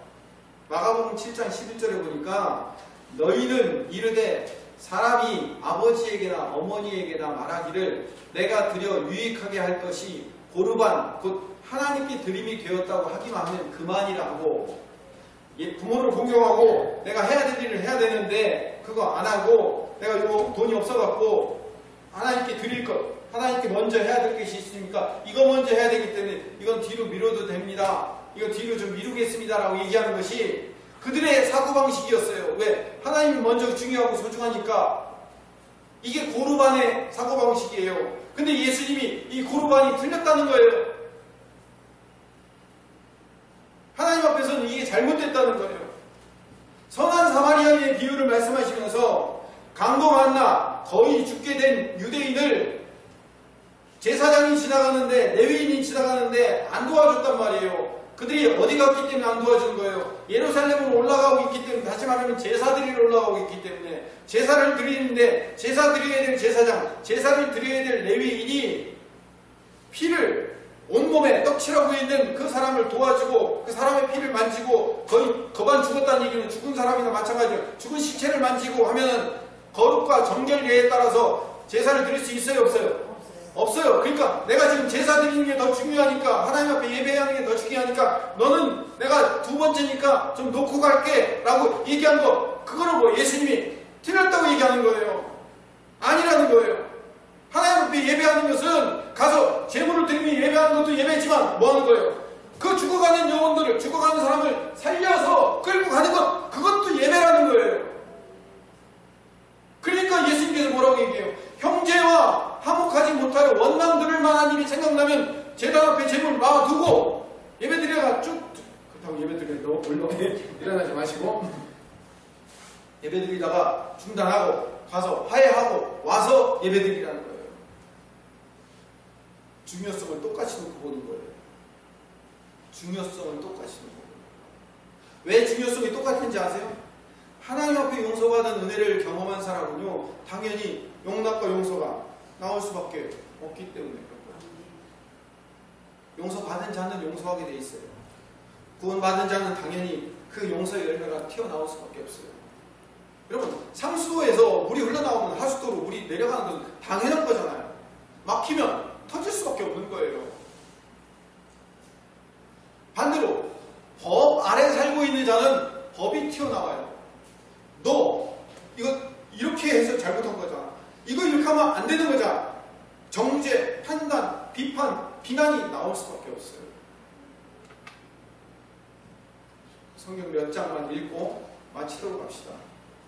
마가복음 7장 11절에 보니까 너희는 이르되 사람이 아버지에게나 어머니에게나 말하기를 내가 드려 유익하게 할 것이 고르반, 곧 하나님께 드림이 되었다고 하기만 하면 그만이라 하고, 부모를 공경하고 내가 해야 될 일을 해야 되는데 그거 안 하고 내가 이거 돈이 없어갖고 하나님께 드릴 것, 하나님께 먼저 해야 될 것이 있으니까 이거 먼저 해야 되기 때문에 이건 뒤로 미뤄도 됩니다. 이거 뒤로 좀 미루겠습니다라고 얘기하는 것이 그들의 사고방식이었어요. 왜? 하나님이 먼저 중요하고 소중하니까. 이게 고르반의 사고방식이에요. 근데 예수님이 이 고르반이 틀렸다는 거예요. 하나님 앞에서는 이게 잘못됐다는 거예요. 선한 사마리아인의 비유를 말씀하시면서 강도 만나 거의 죽게 된 유대인을 제사장이 지나가는데, 레위인이 지나가는데 안 도와줬단 말이에요. 그들이 어디 갔기 때문에 안 도와주는 거예요? 예루살렘으로 올라가고 있기 때문에, 다시 말하면 제사 드리러 올라가고 있기 때문에 제사를 드리는데 제사 드려야 될 제사장, 제사를 드려야 될 레위인이 피를 온몸에 떡칠하고 있는 그 사람을 도와주고 그 사람의 피를 만지고 거의 거반 죽었다는 얘기는 죽은 사람이나 마찬가지예요. 죽은 시체를 만지고 하면은 거룩과 정결례에 따라서 제사를 드릴 수 있어요, 없어요? 없어요. 그러니까 내가 지금 제사 드리는 게 더 중요하니까, 하나님 앞에 예배하는 게 더 중요하니까 너는 내가 두 번째니까 좀 놓고 갈게 라고 얘기한 거, 그거를 뭐 예수님이 틀렸다고 얘기하는 거예요? 아니라는 거예요. 하나님 앞에 예배하는 것은 가서 제물을 드리며 예배하는 것도 예배지만 뭐 하는 거예요? 그 죽어가는 영혼들을, 죽어가는 사람을 살려서 끌고 가는 것, 그것도 예배라는 거예요. 그러니까 예수님께서 뭐라고 얘기해요? 형제와 화목하지 못하여 원망들을 하나님이 생각나면 제단 앞에 제물 놔두고 예배드려가 쭉, 그렇다고 예배드리면 올려 일어나지 마시고 예배드리다가 중단하고 가서 화해하고 와서 예배드리라는 거예요. 중요성을 똑같이 놓고 보는 거예요. 중요성을 똑같이 놓고 보는 거예요. 왜 중요성이 똑같은지 아세요? 하나님 앞에 용서받은 은혜를 경험한 사람은요, 당연히 용납과 용서가 나올 수밖에 없기 때문에 그런 거예요. 용서받은 자는 용서하게 돼 있어요. 구원받은 자는 당연히 그 용서의 열매가 튀어나올 수밖에 없어요. 여러분, 상수도에서 물이 흘러나오면 하수도로 물이 내려가는 건 당연한 거잖아요. 막히면 터질 수밖에 없는 거예요. 반대로 법 아래 살고 있는 자는 법이 튀어나와요. 너 이거 이렇게 해서 잘못한 거잖아. 이거 이렇게 하면 안 되는 거잖아. 정죄, 판단, 비판, 비난이 나올 수밖에 없어요. 성경 몇 장만 읽고 마치도록 합시다.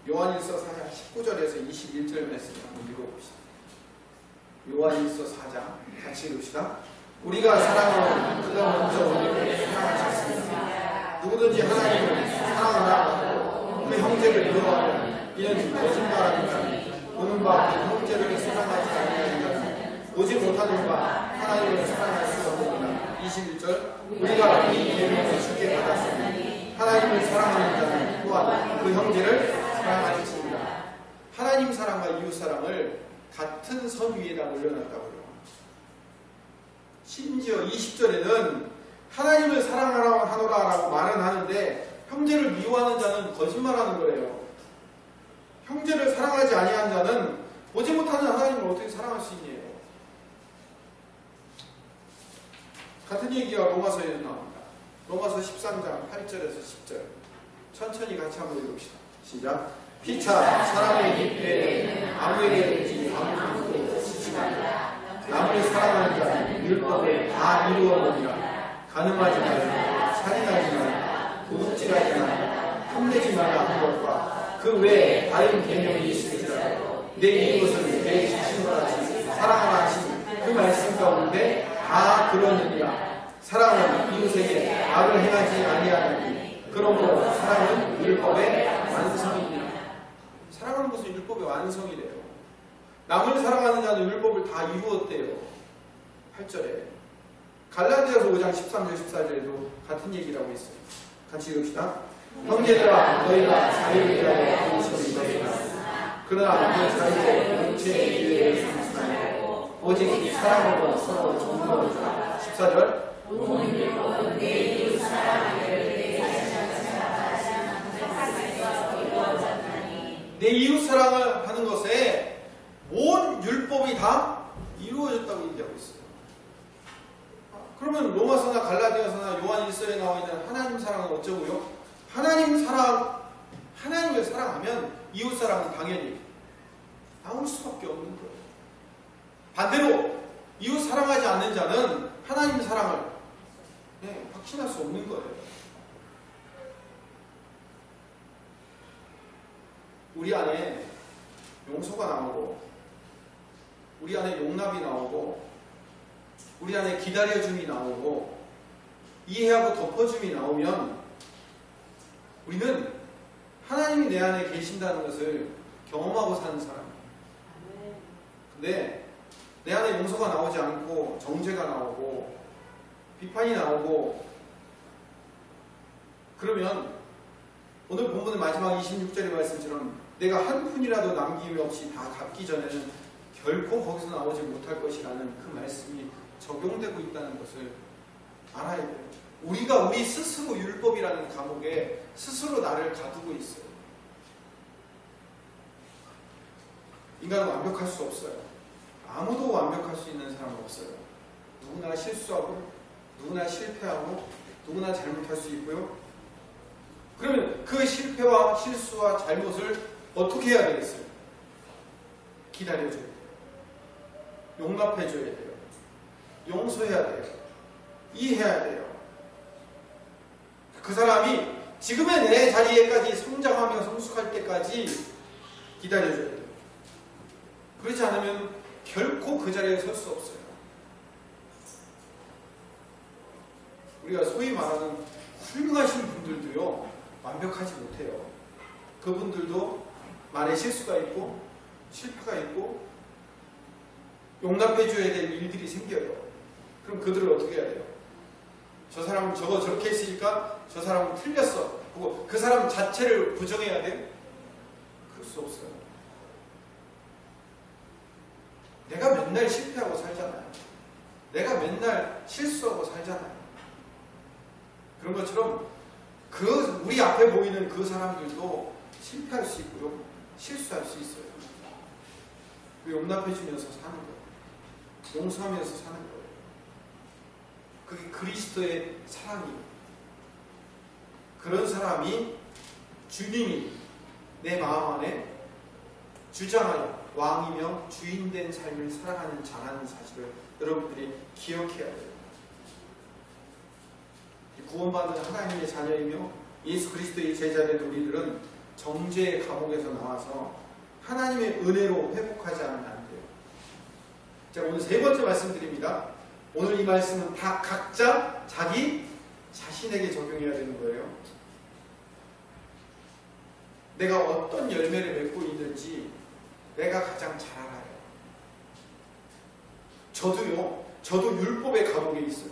요한일서 4장 19절에서 21절 말씀 한번 읽어봅시다. 요한일서 4장 같이 읽읍시다. 우리가 사랑하면 그가 먼저 우리를 사랑하셨습니다. 누구든지 하나님을 사랑하라 그 형제를 미워하면 이는 거짓말하니까. 보는 바 그 형제를 사랑하지 아니하니까 보지 못하는 바 하나님을 사랑할 수 없느니라. 21절 우리가 이 계명을 주께 받았으니 하나님을 사랑하는 자는 또한 그 형제를 사랑하십니다. 하나님 사랑과 이웃 사랑을 같은 선 위에다 올려놨다고요. 심지어 20절에는 하나님을 사랑하노라라고 말은 하는데 형제를 미워하는 자는 거짓말하는 거래요. 형제를 사랑하지 아니한 자는 보지 못하는 하나님을 어떻게 사랑할 수 있니요? 같은 얘기가 로마서에도 나옵니다. 로마서 13장 8절에서 10절 천천히 같이 한번 읽읍시다. 시작. 피차 사람의 입에는 아무에게든지 아무것도 지치지 말라. 남을 사랑하는 자는 율법을 다 이루어보니라. 가늠하지 말라. 살인하지 말라. 도둑질하지 말라. 탐내지 말라 하는 것과 그 외에 다른 계명이 있을지라도 내 이웃을 내 자신과 같이 사랑하라 하신 그 말씀 가운데 다 그러느니라. 사랑은 이웃에게 악을 행하지 아니하나니 그러므로 사랑은 율법의 완성이니라. 사랑하는 것은 율법의 완성이래요. 남을 사랑하는 자는 율법을 다 이루었대요. 8절에 갈라디아서 5장 13절 14절에도 같은 얘기라고 있어요. 같이 읽읍시다. 형제들아 너희가 자유를 위하여 부르심을 받으라. 그러나 그 자유의 육체의 기회를 삼지 말고 오직 사랑으로 서로 존경하라. 14절 모든 율법은 내 이웃 사랑하기를 내 자신을 사랑하지 않는 이루어졌나니. 내 이웃 사랑을 하는 것에 온 율법이 다 이루어졌다고 얘기하고 있어요. 그러면 로마서나 갈라디아서나 요한일서에 나와 있는 하나님 사랑은 어쩌고요? 하나님 사랑, 하나님을 사랑하면 이웃 사랑은 당연히 나올 수밖에 없는 거예요. 반대로 이웃 사랑하지 않는 자는 하나님 사랑을 확신할 수 없는 거예요. 우리 안에 용서가 나오고, 우리 안에 용납이 나오고, 우리 안에 기다려줌이 나오고, 이해하고 덮어줌이 나오면 우리는 하나님이 내 안에 계신다는 것을 경험하고 사는 사람이에요. 근데 내 안에 용서가 나오지 않고 정죄가 나오고 비판이 나오고 그러면 오늘 본문의 마지막 26절의 말씀처럼 내가 한 푼이라도 남김이 없이 다 갚기 전에는 결코 거기서 나오지 못할 것이라는 그 말씀이 적용되고 있다는 것을 알아야 돼요. 우리가 우리 스스로 율법이라는 감옥에 스스로 나를 가두고 있어요. 인간은 완벽할 수 없어요. 아무도 완벽할 수 있는 사람은 없어요. 누구나 실수하고 누구나 실패하고 누구나 잘못할 수 있고요. 그러면 그 실패와 실수와 잘못을 어떻게 해야 되겠어요? 기다려줘야 돼요. 용납해줘야 돼요. 용서해야 돼요. 이해해야 돼요. 그 사람이 지금의 내 자리에까지 성장하며 성숙할 때까지 기다려줘야 돼요. 그렇지 않으면 결코 그 자리에 설 수 없어요. 우리가 소위 말하는 훌륭하신 분들도요, 완벽하지 못해요. 그분들도 말에 실수가 있고 실패가 있고 용납해줘야 될 일들이 생겨요. 그럼 그들을 어떻게 해야 돼요? 저 사람은 저렇게 했으니까 저 사람은 틀렸어. 그리고 그 사람 자체를 부정해야 돼요? 그럴 수 없어요. 내가 맨날 실패하고 살잖아요. 내가 맨날 실수하고 살잖아요. 그런 것처럼 우리 앞에 보이는 그 사람들도 실패할 수 있고요. 실수할 수 있어요. 용납해주면서 사는 거예요. 용서하면서 사는 거예요. 그게 그리스도의 사랑이에요. 그런 사람이 주님이 내 마음 안에 주장하여 왕이며 주인된 삶을 살아가는 자라는 사실을 여러분들이 기억해야 돼요. 구원받은 하나님의 자녀이며 예수 그리스도의 제자된 우리들은 정죄의 감옥에서 나와서 하나님의 은혜로 회복하지 않으면 안 돼요. 자, 오늘 세 번째 말씀드립니다. 오늘 이 말씀은 다 각자 자기 자신에게 적용해야 되는 거예요. 내가 어떤 열매를 맺고 있는지 내가 가장 잘 알아요. 저도 율법의 감옥에 있어요.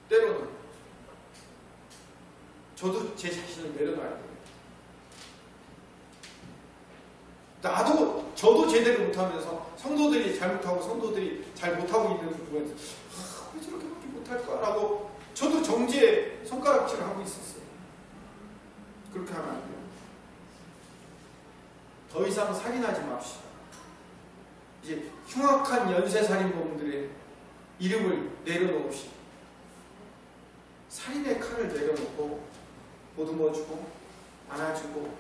때로는 저도 제 자신을 내려놔야 돼요. 저도 제대로 못하면서 성도들이 잘못하고 성도들이 잘 못하고 있는 부분에서 왜 저렇게밖에 못할까라고 저도 정죄의 손가락질을 하고 있었어요. 그렇게 하면 안 돼요. 더 이상 살인하지 맙시다. 이제 흉악한 연쇄살인범들의 이름을 내려놓읍시다. 살인의 칼을 내려놓고 보듬어주고 안아주고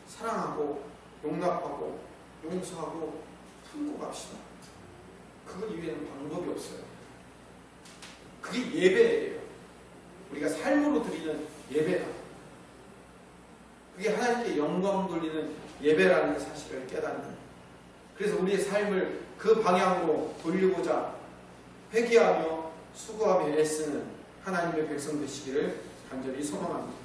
사랑하고 용납하고 용서하고 품고 갑시다. 그거 이외에는 방법이 없어요. 그게 예배예요. 우리가 삶으로 드리는 예배다. 그게 하나님께 영광 돌리는 예배라는 사실을 깨닫는. 그래서 우리의 삶을 그 방향으로 돌리고자 회개하며 수고하며 애쓰는 하나님의 백성 되시기를 간절히 소망합니다.